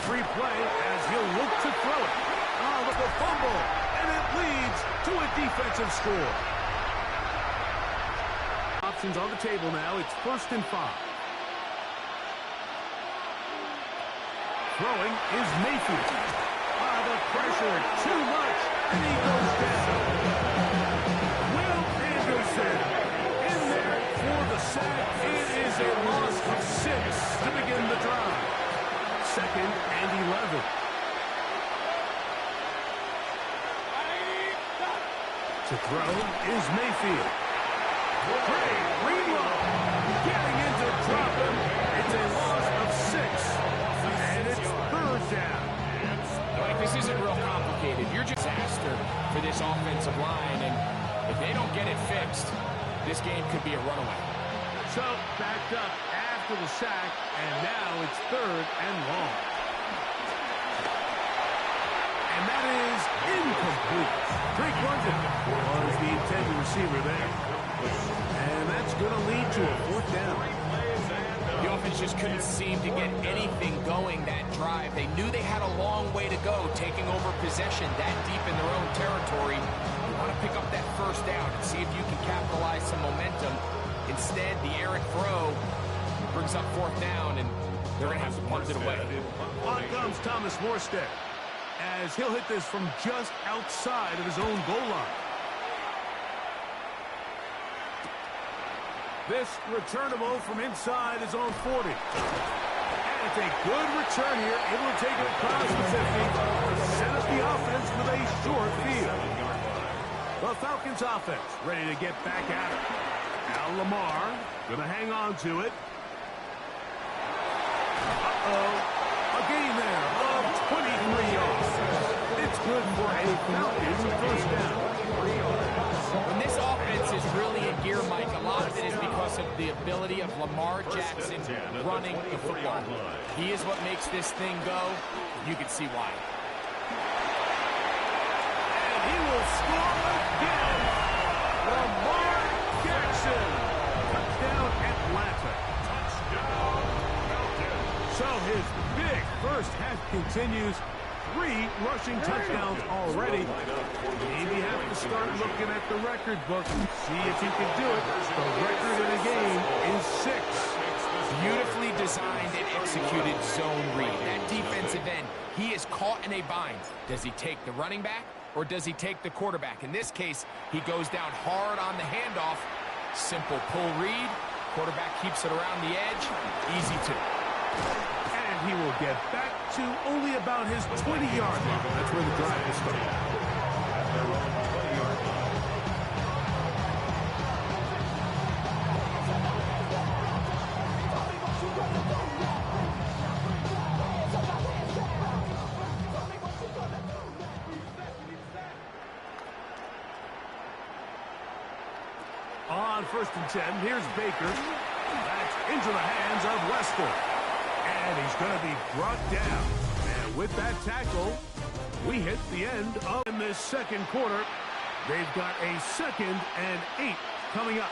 free play as he'll look to throw it. Oh, look, a fumble, and it leads to a defensive score. Options on the table now. It's 1st and 5. Throwing is Mayfield. Ah, the pressure, too much, and he goes down. Will Anderson in there for the sack. It is a loss of 6 to begin the drive. 2nd and 11. To throw is Mayfield. Great reload. Getting in to drop him. It's a loss of 6. And it's 3rd down. Like, this isn't real complicated. You're just disaster for this offensive line. And if they don't get it fixed, this game could be a runaway. So, backed up after the sack. And now it's 3rd and long. And that is incomplete. Drake London was the intended receiver there. And that's going to lead to a 4th down. The offense just couldn't seem to get anything going that drive. They knew they had a long way to go, taking over possession that deep in their own territory. You want to pick up that 1st down and see if you can capitalize some momentum. Instead, the errant throw brings up 4th down, and they're going to have to punt it away. On comes Thomas Morstead, as he'll hit this from just outside of his own goal line. This returnable from inside his own 40. And it's a good return here, able to take it across the 50, set up the offense with a short field. The Falcons offense ready to get back at it. Now Lamar going to hang on to it. A gain there of 23 yards. It's good for a Falcons 1st down. When this offense is really in gear, Mike, a lot of it is because of the ability of Lamar Jackson running the football. He is what makes this thing go. You can see why. And he will score again. Lamar Jackson. Touchdown Atlanta. So his big first half continues. 3 rushing touchdowns already. Maybe have to start looking at the record book and see if he can do it. The record in a game is 6. Beautifully designed and executed zone read. That defensive end, he is caught in a bind. Does he take the running back or does he take the quarterback? In this case, he goes down hard on the handoff. Simple pull read. Quarterback keeps it around the edge. Easy to. And he will get back to only about his 20-yard line. That's where the drive will start. On 1st and 10, here's Baker. That's into the hands of Lester. And he's going to be brought down. And with that tackle, we hit the end of in this 2nd quarter. They've got a 2nd and 8 coming up.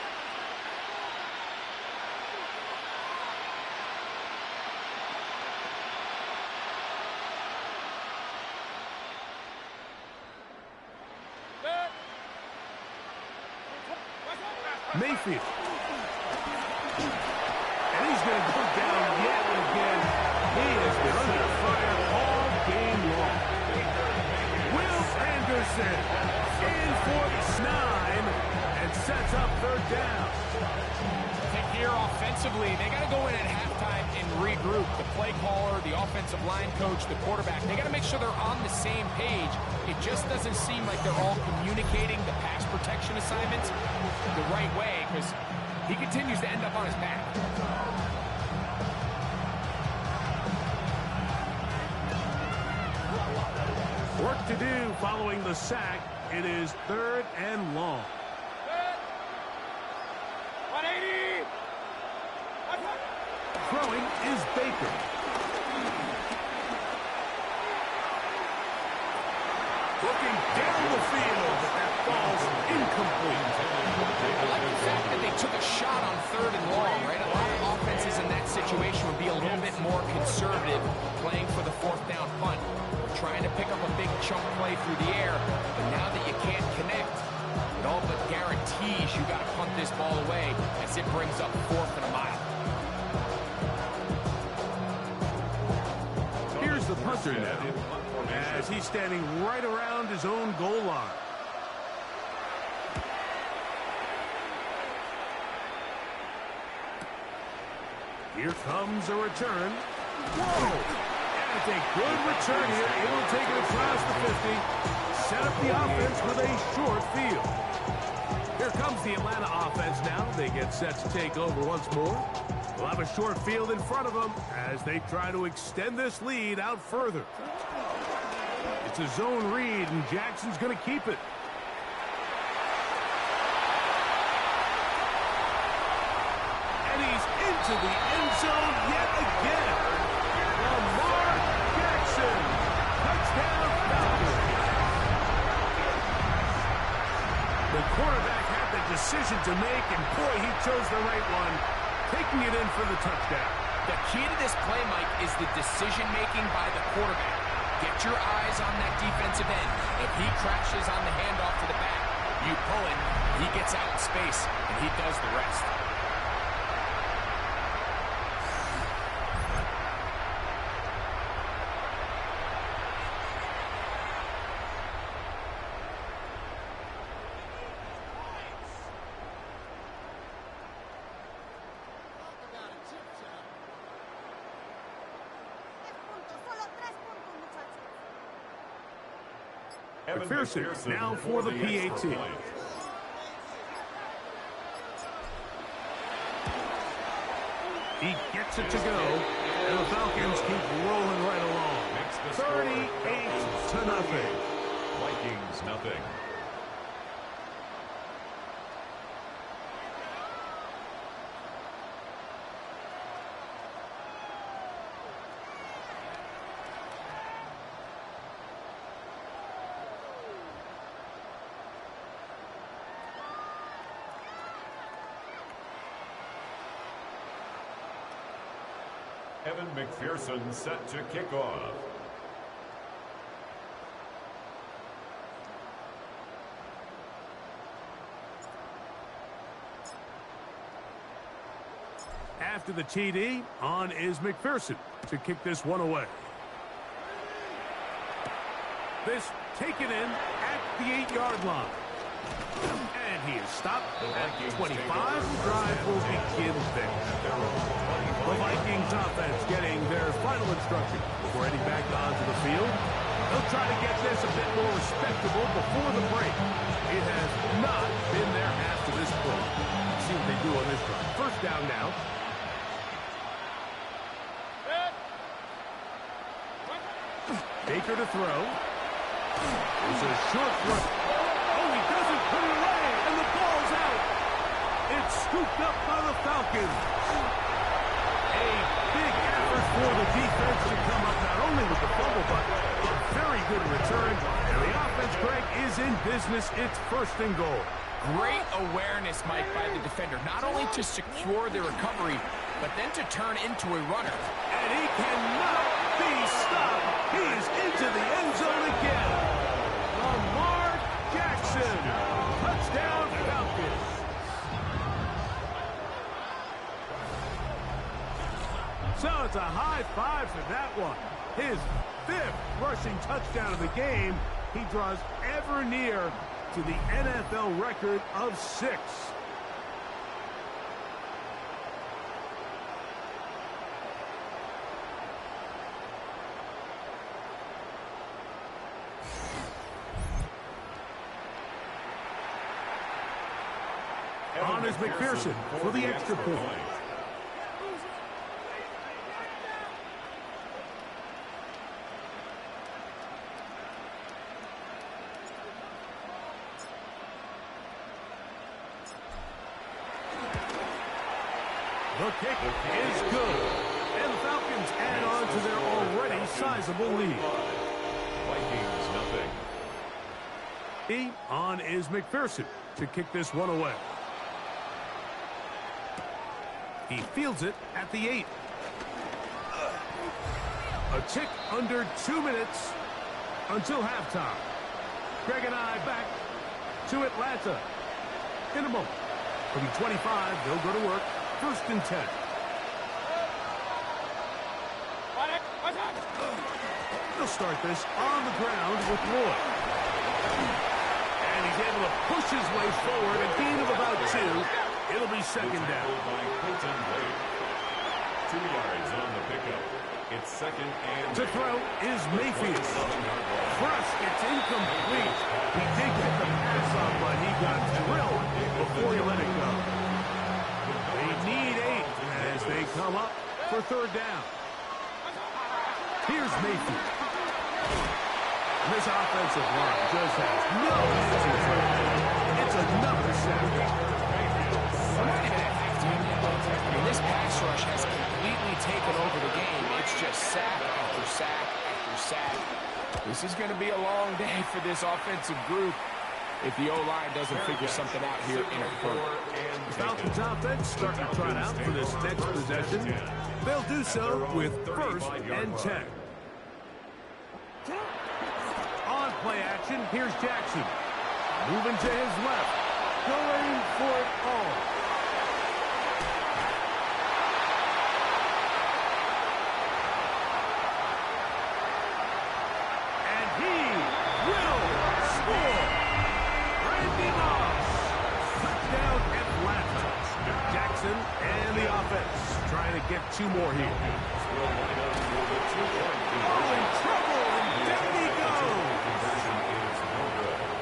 Mayfield. And he's going to go down yet again. He has been under fire all game long. Will Anderson in for the 9 and sets up 3rd down. I think here offensively, they got to go in at halftime and regroup. The play caller, the offensive line coach, the quarterback, they got to make sure they're on the same page. It just doesn't seem like they're all communicating the pass protection assignments the right way, because he continues to end up on his back. Work to do following the sack. It is 3rd and long. 180. Throwing is Baker. Looking down the field, but that ball's incomplete. I like the fact that they took a shot on 3rd and long, right? A lot of offenses in that situation would be a little bit more conservative, playing for the 4th trying to pick up a big chunk play through the air, but now that you can't connect, it all but guarantees you got to punt this ball away as it brings up 4th and a mile. Here's the punter now, as he's standing right around his own goal line. Here comes a return. Whoa! And it's a good return here. Able to take it across the 50. Set up the offense with a short field. Here comes the Atlanta offense now. They get set to take over once more. They'll have a short field in front of them as they try to extend this lead out further. It's a zone read, and Jackson's going to keep it. And he's into the end zone yet again. Lamar Jackson. Touchdown Falcons. The quarterback had the decision to make, and boy, he chose the right one, taking it in for the touchdown. The key to this play, Mike, is the decision-making by the quarterback. Get your eyes on that defensive end. If he crashes on the handoff to the back, you pull it, he gets out in space, and he does the rest. McPherson now for the PAT. He gets it to go, and the Falcons keep rolling right along. 38-0. Vikings nothing. Evan McPherson set to kick off. After the TD, on is McPherson to kick this one away. This taken in at the 8-yard line. And he is stopped at 25. The drive will begin there. The Vikings offense getting their final instruction before heading back onto the field. They'll try to get this a bit more respectable before the break. It has not been their half to this point. Let's see what they do on this drive. First down now. Baker to throw. It's a short run. Oh, he doesn't put it away, and the ball's out. It's scooped up by the Falcons. A big effort for the defense to come up not only with the fumble, but a very good return. And the offense, Greg, is in business. It's 1st and goal. Great awareness, Mike, by the defender. Not only to secure the recovery, but then to turn into a runner. And he cannot be stopped. He is into the end zone again. Lamar Jackson. Touchdown Falcons. So it's a high five for that one. His 5th rushing touchdown of the game. He draws ever near to the NFL record of 6. On is McPherson for the extra point. The kick is good. And the Falcons add on to their already sizable lead. Vikings nothing. On is McPherson to kick this one away. He fields it at the 8. A tick under 2 minutes. until halftime. Greg and I back to Atlanta in a moment. It'll be 25. They'll go to work. 1st and 10. They'll start this on the ground with Lloyd. And he's able to push his way forward. A gain of about 2. It'll be 2nd down. 2 yards on the pickup. It's 2nd and... To throw is Mayfield. Thrust, it's incomplete. He did get the pass off, but he got drilled before he let it go. They need 8 as they come up for 3rd down. Here's Mayfield. This offensive line just has no answers. It's another sack. This pass rush has completely taken over the game. It's just sack after sack after sack. This is going to be a long day for this offensive group if the O-line doesn't figure something out here in a hurry. The Falcons offense starting to trot out for this next possession. They'll do so with 1st and 10. On play action, here's Jackson. Moving to his left. Going for it all. And he will score. Randy Moss. Touchdown Atlanta. Jackson and the offense trying to get 2 more here. Oh, in trouble, and down he goes.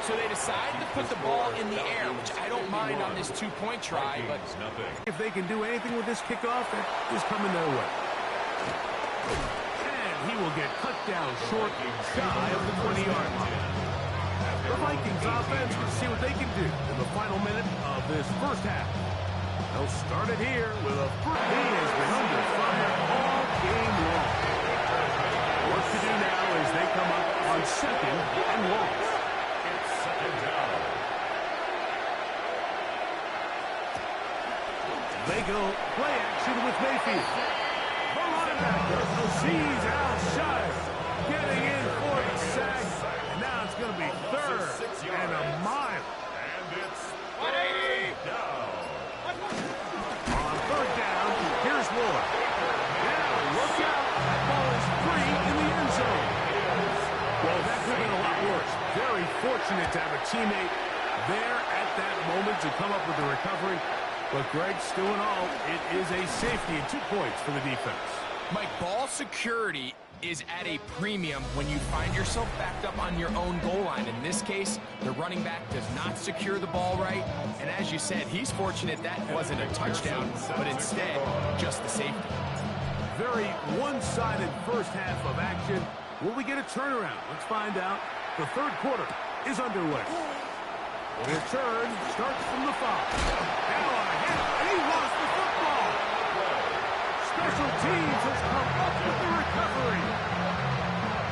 So they decide to put the ball in the air, which I don't mind on this 2-point try, but if they can do anything with this kickoff, that is coming their way. And he will get cut down short, shy of the 20-yard line. The Vikings offense will see what they can do in the final minute of this 1st half. They'll start it here with a free. He has been under fire all game long. What to do now as they come up on 2nd and long. It's 2nd down. They go play action with Mayfield. The linebacker sees Al Shire getting in for the sack. And now it's going to be 3rd and a mile. And it's 180 down. On 3rd down, here's Lloyd. Now, look out. That ball is free in the end zone. Well, that could have been a lot worse. Very fortunate to have a teammate there at that moment to come up with the recovery. But Greg, still in all, it is a safety and 2 points for the defense. Mike, ball security is at a premium when you find yourself backed up on your own goal line. In this case, the running back does not secure the ball right. And as you said, he's fortunate that wasn't a touchdown, but instead, just the safety. Very one-sided 1st half of action. Will we get a turnaround? Let's find out. The 3rd quarter is underway. The return starts from the 5. Now a hit, and he lost the football. Special teams has come up with the recovery.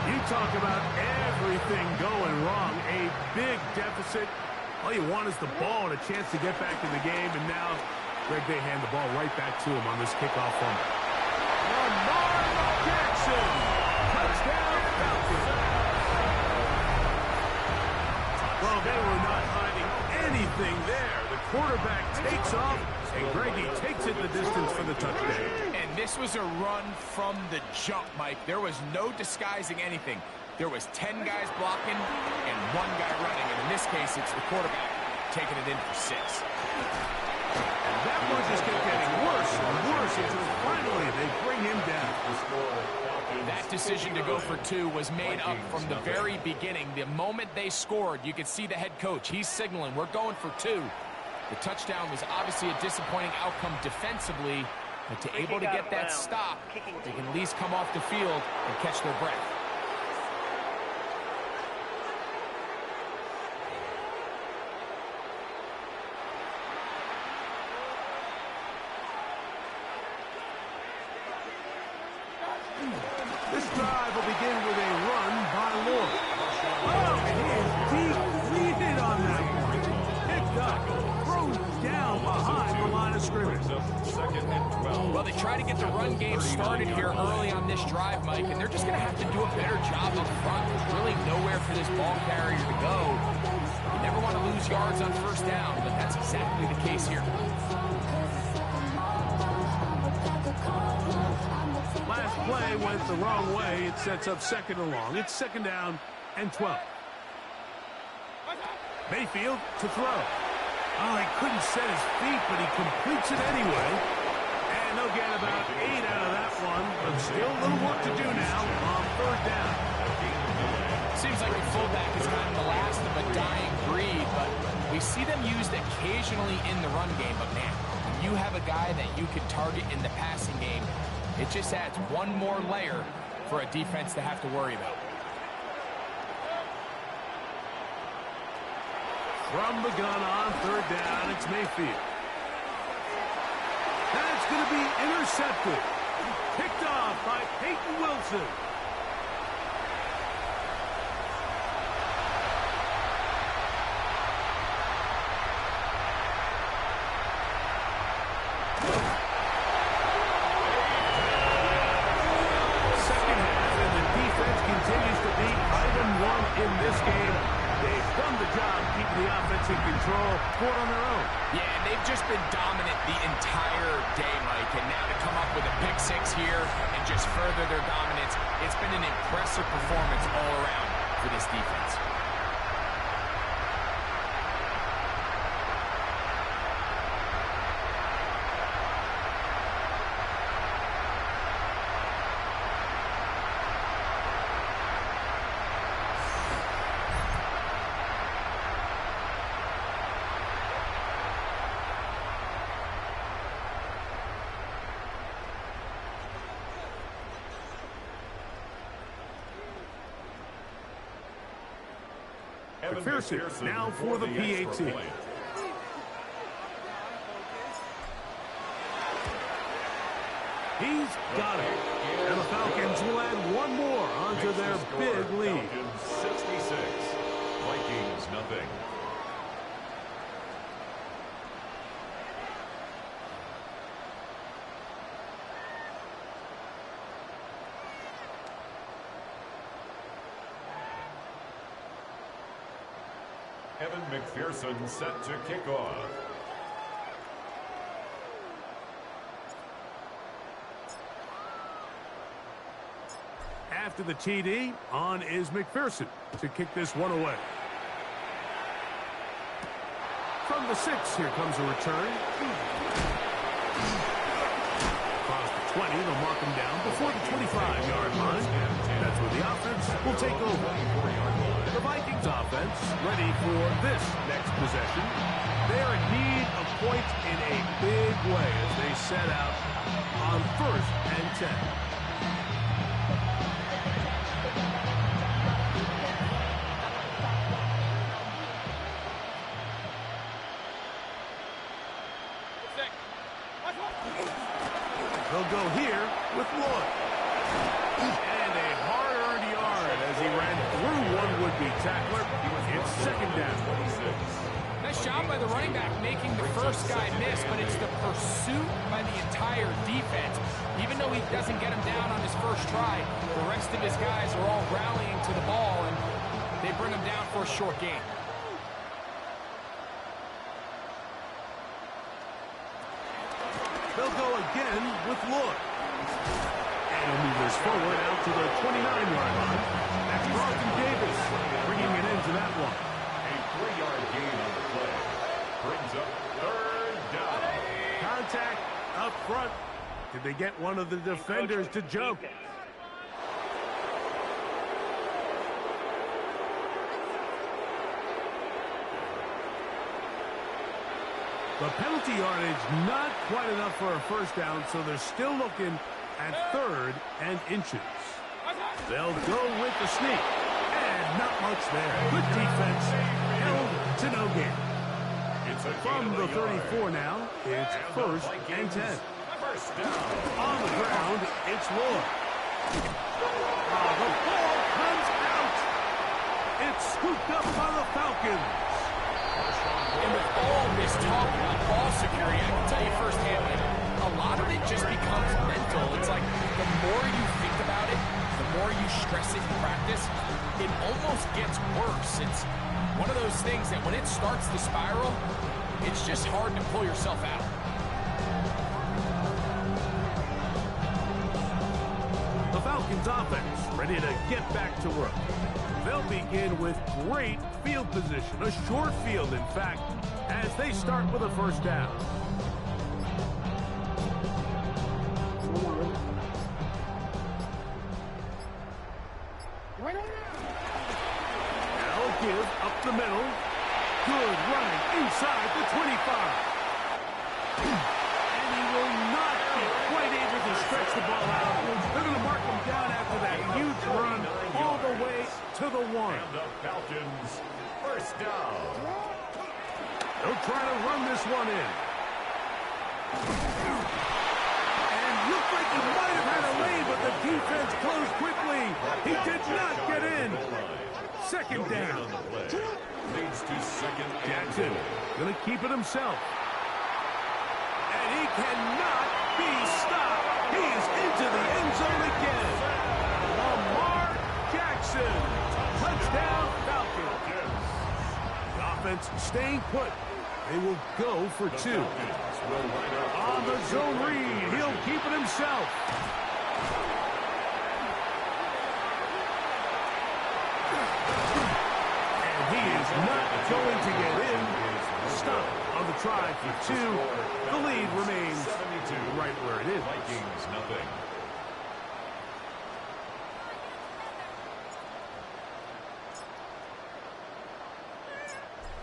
You talk about everything going wrong. A big deficit. All you want is the ball and a chance to get back in the game. And now, Greg, they hand the ball right back to him on this kickoff fumble. Lamar Jackson. Touchdown, Falcons. Well, they were not hiding anything there. The quarterback takes off, and Greggy takes it the distance for the touchdown. And this was a run from the jump, Mike. There was no disguising anything. There was 10 guys blocking and 1 guy running. And in this case, it's the quarterback taking it in for 6. And that one just kept getting worse and worse until finally they bring him down. That decision to go for 2 was made up from the very beginning. The moment they scored, you could see the head coach. He's signaling, we're going for 2. The touchdown was obviously a disappointing outcome defensively, but to able to get that stop, they can at least come off the field and catch their breath. This drive will begin with a run by Lloyd. Oh, and he is defeated on that one. Picked up, thrown down behind the line of scrimmage. Second and 12. Well, they tried to get the run game started here early on this drive, Mike, and they're just going to have to do a better job up front. There's really nowhere for this ball carrier to go. You never want to lose yards on first down, but that's exactly the case here. Last play went the wrong way. It sets up second and long. It's second down and 12. Mayfield to throw. Oh, he couldn't set his feet, but he completes it anyway. And they'll get about 8 out of that one, but still a little work to do now on third down. Seems like the fullback is kind of the last of a dying breed, but we see them used occasionally in the run game. But man, when you have a guy that you can target in the passing game, it just adds one more layer for a defense to have to worry about. From the gun on third down, it's Mayfield. That's going to be intercepted. Picked off by Peyton Wilson. Second half, and the defense continues to be item one in this game. They've done the job keeping the offense in control, scored on their own. Yeah, and they've just been dominant the entire day, Mike. And now to come up with a pick six here and just further their dominance, it's been an impressive performance all around for this defense. McPherson now for the PAT. He's got it. And the Falcons will add one more onto their big lead. 66. Vikings nothing. Evan McPherson set to kick off. After the TD, on is McPherson to kick this one away. From the 6, here comes a return. Across the 20, they'll mark him down before the 25-yard line. That's where the offense will take over. The Vikings offense ready for this next possession. They're in need of points in a big way as they set out on 1st and 10. They'll go here with Lloyd. And a hard-earned yard as he ran through one would-be tackler. It's second down. Nice job by the running back making the first guy miss, but it's the pursuit by the entire defense. Even though he doesn't get him down on his first try, the rest of his guys are all rallying to the ball, and they bring him down for a short gain. They'll go again with Lloyd. And he'll move this forward out to the 29-yard line. That's Carlton Davis bringing it into that one. A 3-yard gain on the play. Brings up third down. Contact up front. Did they get one of the defenders to jump? The penalty yardage not quite enough for a first down, so they're still looking at 3rd and inches. They'll go with the sneak. And not much there. Good defense. Held to no gain. From the 34 now, it's 1st and 10. First down. On the ground, it's Lloyd. The ball comes out. It's scooped up by the Falcons. And with all this talk about ball security, I can tell you firsthand, a a lot of it just becomes mental. It's like the more you think about it, the more you stress it in practice, it almost gets worse. It's one of those things that when it starts to spiral, it's just hard to pull yourself out. The Falcons offense ready to get back to work. They'll begin with great field position, a short field, in fact, as they start with a first down. Now a give up the middle. Good running inside the 25. And he will not be quite able to stretch the ball out. They're going to mark him down after that huge run all the way to the 1. And the Falcons, first down. They'll try to run this one in. And looked like he might have had a lane, but the defense closed quickly. He did not get in. Second down. Leads to second and Jackson going to keep it himself. And he cannot be stopped. He is into the end zone again. Lamar Jackson. Touchdown Falcons. The offense staying put. They will go for 2. On the zone read, he'll keep it himself. And he is not going to get in. Stop on the try for 2. The lead remains right where it is. Vikings, nothing.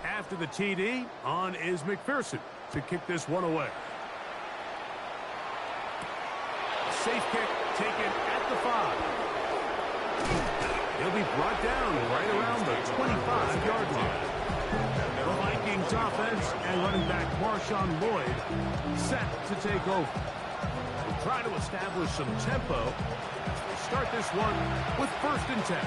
After the TD, on is McPherson to kick this one away. Safe kick taken at the 5. He'll be brought down right around the 25-yard line. The Vikings offense and running back Marshawn Lloyd set to take over. They'll try to establish some tempo as they start this one with 1st and 10.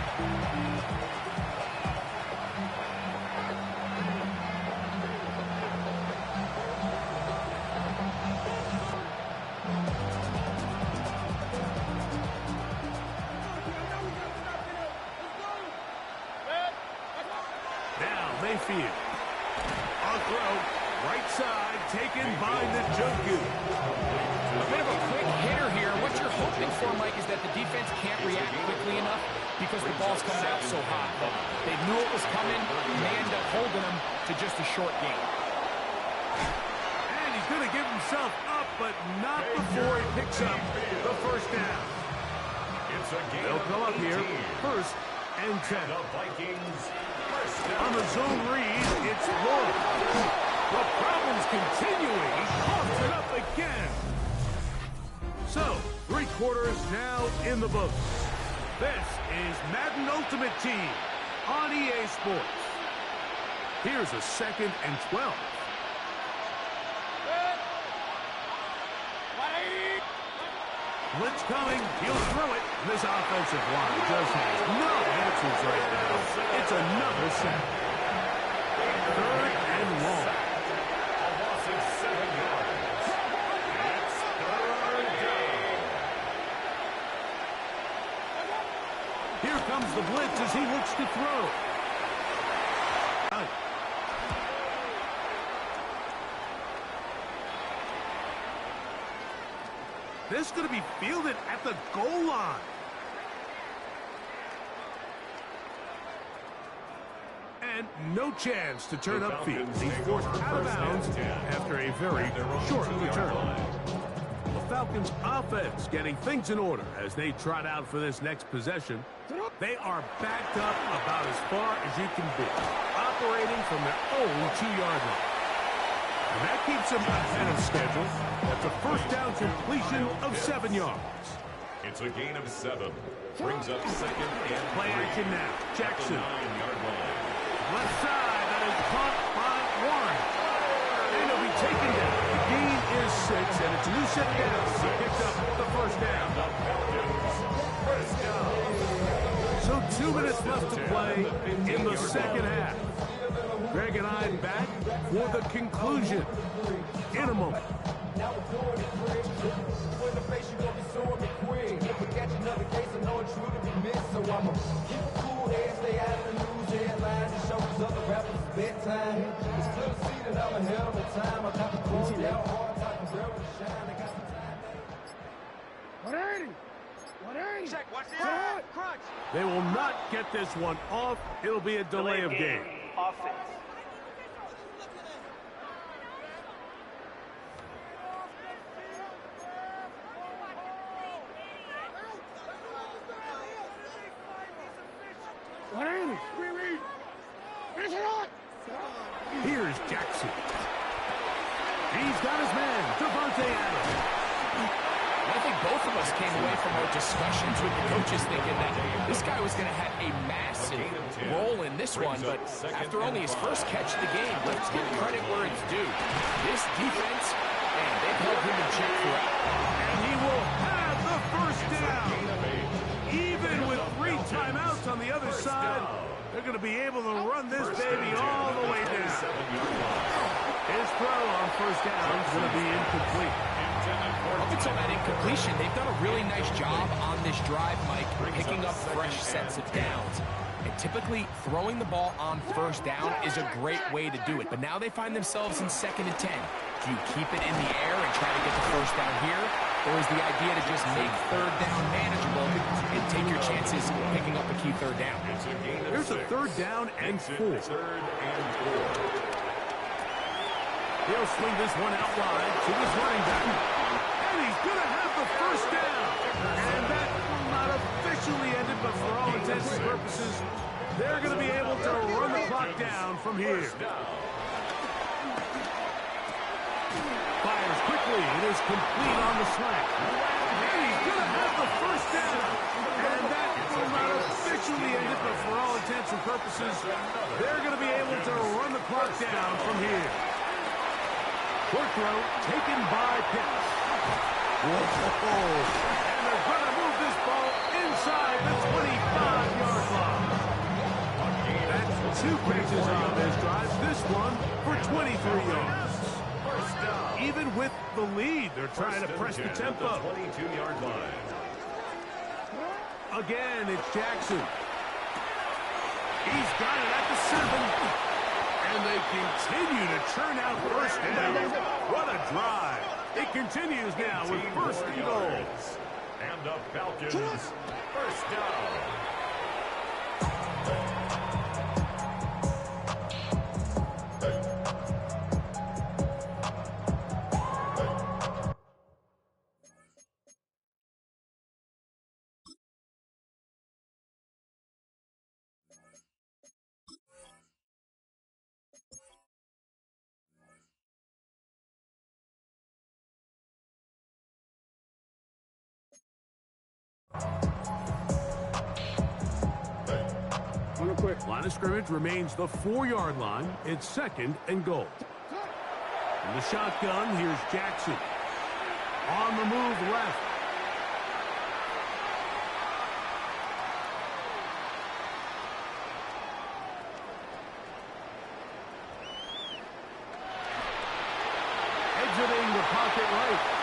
Mayfield. On throw, right side, taken by Njoku. A bit of a quick hitter here. What you're hoping for, Mike, is that the defense can't react quickly enough because the ball's coming out so hot. But they knew it was coming, and they end up holding them to just a short gain. And he's going to give himself up, but not before he picks up the first down. They'll come up here, 1st and 10. The Vikings. On the zone read, it's Lloyd. The problems continuing. He coughs it up again. So, 3 quarters now in the books. This is Madden Ultimate Team on EA Sports. Here's a 2nd and 12. Blitz coming. He'll throw it. This offensive line just has no answers right now. It's another sack. 3rd and long. A loss of 7 yards. It's 3rd down. Here comes the blitz as he looks to throw. This is going to be fielded at the goal line. And no chance to turn upfield. He's forced out of bounds after a very short return. The Falcons offense getting things in order as they trot out for this next possession. They are backed up about as far as you can be, operating from their own 2-yard line. And that keeps them ahead of schedule. That's a first down completion of 7 yards. It's a gain of 7. Brings up 2nd and Play action now. Jackson. 9-yard line. Left side. That is caught by Warren. And he'll be taken down. The gain is 6, and it's a new set down. He picked up the first down. First down. So 2 minutes left to play in the second half. Greg and I back for the conclusion in a moment. now we're doing it quick. When the face, you gon' be suing me quick. If we catch another case, I know it's true to be missed. So I'ma keep a cool head, stay out of the news headlines, and show these other rappers it's bedtime. It's clear to see that I'm ahead of my time. I got the cold down hard, I can barrel to shine. I got some time. 180! 180! Check, watch this. Crunch! They will not get this one off. It'll be a delay of game. Offense. Here's Jackson. He's got his man, Devontae Adams. I think both of us came away from our discussions with the coaches thinking that this guy was going to have a massive role in this one, but after only his first catch of the game, let's give credit where it's due. This defense, man, they've held him in check throughout. And he will have the first down. Even with 3 timeouts on the other side, they're going to be able to run this baby all the way down. His throw on first down is going to be incomplete. Up until that incompletion, they've done a really nice job on this drive, Mike, picking up fresh sets of downs. And typically, throwing the ball on first down is a great way to do it. But now they find themselves in 2nd and 10. Do you keep it in the air and try to get the first down here? Or is the idea to just make 3rd down manageable and take your chances picking up a key 3rd down? Here's a 3rd down and 4. He'll swing this one out wide to his running back. And he's going to have the first down. And that will not officially end it, but for all intents and purposes, they're going to be able to run the clock down from here. Fires quickly. It is complete on the slant. And he's going to have the first down. And that will not officially end it, but for all intents and purposes, they're going to be able to run the clock down from here. Short throw taken by Pitts. Whoa. And they're going to move this ball inside the 25-yard line. That's 2 catches on this drive. This one for 23 yards. Even with the lead, they're trying to press the tempo. 22-yard line. Again, it's Jackson. He's got it at the 7. And they continue to churn out first down. What a drive. It continues now with 1st and goal. And the Falcons, first down. Line of scrimmage remains the 4-yard line. It's 2nd and goal. In the shotgun, here's Jackson. On the move left. Exiting the pocket right.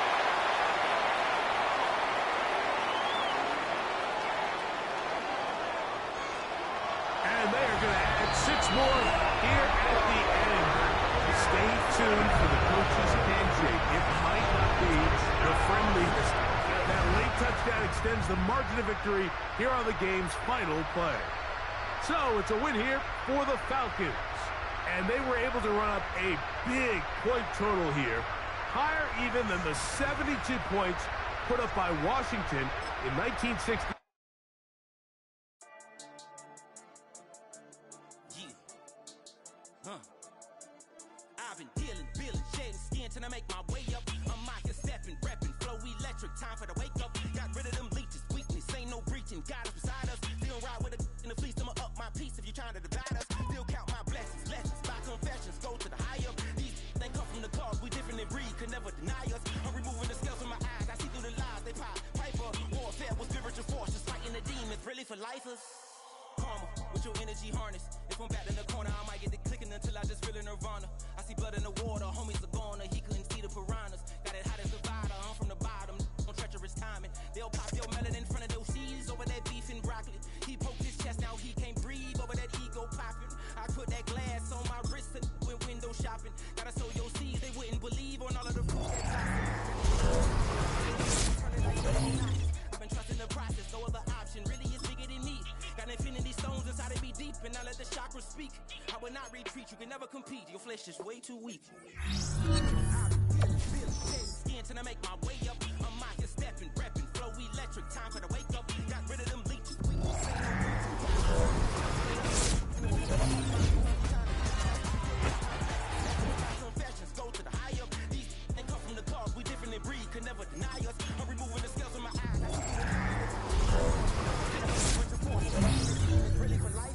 And they are going to add 6 more here at the end. Stay tuned for the coach's handshake. It might not be the friendliest. That late touchdown extends the margin of victory here on the game's final play. So it's a win here for the Falcons. And they were able to run up a big point total here, higher even than the 72 points put up by Washington in 1960. I've been dealing, shedding skin till I make my way up. I'm out here stepping, repping, flow electric, time for the wake up. Got rid of them leeches, weakness, ain't no breaching. God is beside us, still ride with a in the fleece. I'ma up my piece if you're trying to divide us. Still count my blessings, lessons, by confessions, go to the higher. These they come from the cause, we different in breed, could never deny us. I'm removing the scales from my eyes, I see through the lies, they pop. Piper, warfare with spiritual forces, fighting the demons, really for lifers. Karma, with your energy harness. If I'm back in the corner, I might get the clicking until I just feel a nirvana. I see blood in the water, homies are gone, he couldn't see the piranhas. Got it high. and I let the chakras speak. I will not retreat, you can never compete. Your flesh is way too weak. Skin till I make my way up. I'm out here stepping, repping, flow electric. Time for the wake up. Got rid of them leeches. Confessions go to the high up. These they come from the cause. We different in breed, could never deny us. I'm removing the scales from my eyes. Really for life.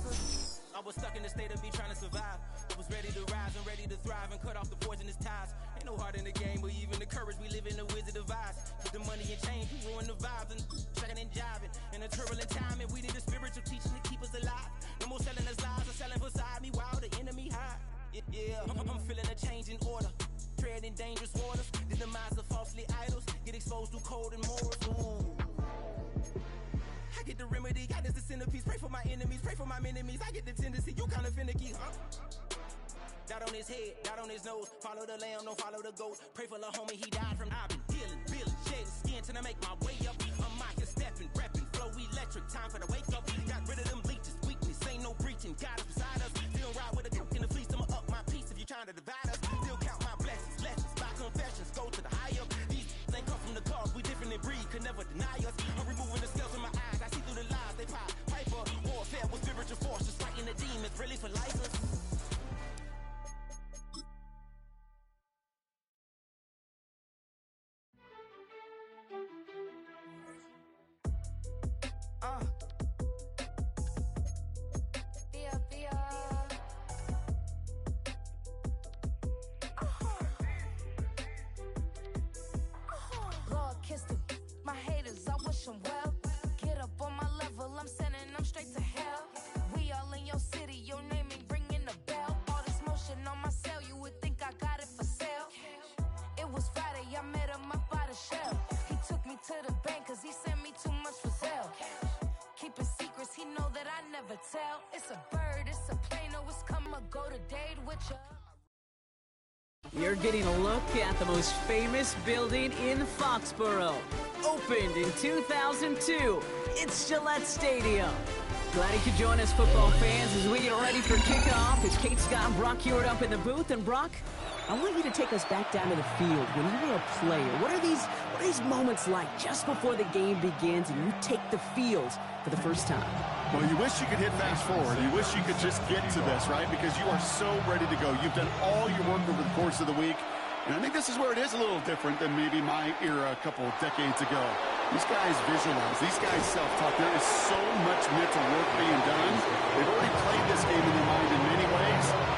I was stuck in the state of me trying to survive. I was ready to rise and ready to thrive and cut off the poisonous ties. Ain't no heart in the game, but even the courage we live in the Wizard of Oz. Get the money and change, we ruin the vibes and checking and jiving. In a turbulent time, and we need a spiritual teaching to keep us alive. No more selling us lies or selling beside me while the enemy hide. Yeah, I'm feeling a change in order. Treading dangerous waters. The demise of falsely idols. Get exposed through cold and morals. Ooh. I get the remedy, God is the centerpiece. Pray for my enemies, pray for my enemies. I get the tendency, you kinda finicky, huh? Dot on his head, dot on his nose. Follow the lamb, don't follow the goat. Pray for the homie, he died from. I've been healing, shedding skin till I make my way up. I'm out here stepping, repping, flow electric. Time for the wake up. Got rid of them leeches, weakness, ain't no breaching. God is beside us. Still ride with a cook in the fleece. I'ma up my piece if you're trying to divide us. Still count my blessings, lessons, my confessions. Go to the high up. These ain't come from the cause. We different in breed, could never deny us. I'm removing the scales from my eyes. I see through the lies they pop. Piper, warfare with spiritual forces. Fighting the demons, really for life. Lord kissed him. My haters, I wish them well. Get up on my level, I'm sending them straight to hell. We all in your city, your name ain't ringing the bell. All this motion on my cell, you would think I got it for sale. It was Friday, I met him up by the shell. He took me to the bank, cause he sent me too much for sale. Keeping secrets, he know that I never tell. It's a bird, it's a plane, oh, it's come or go to date with ya. You're getting a look at the most famous building in Foxborough. Opened in 2002, it's Gillette Stadium. Glad you could join us, football fans, as we get ready for kickoff. It's Kate Scott and Brock Hewitt up in the booth. And Brock, I want you to take us back down to the field. When you were a player, what are these moments like just before the game begins and you take the field for the first time? Well, you wish you could hit fast forward. You wish you could just get to this, right? Because you are so ready to go. You've done all your work over the course of the week. And I think this is where it is a little different than maybe my era a couple of decades ago. These guys visualize. These guys self-talk. There is so much mental work being done. They've already played this game in their mind in many ways.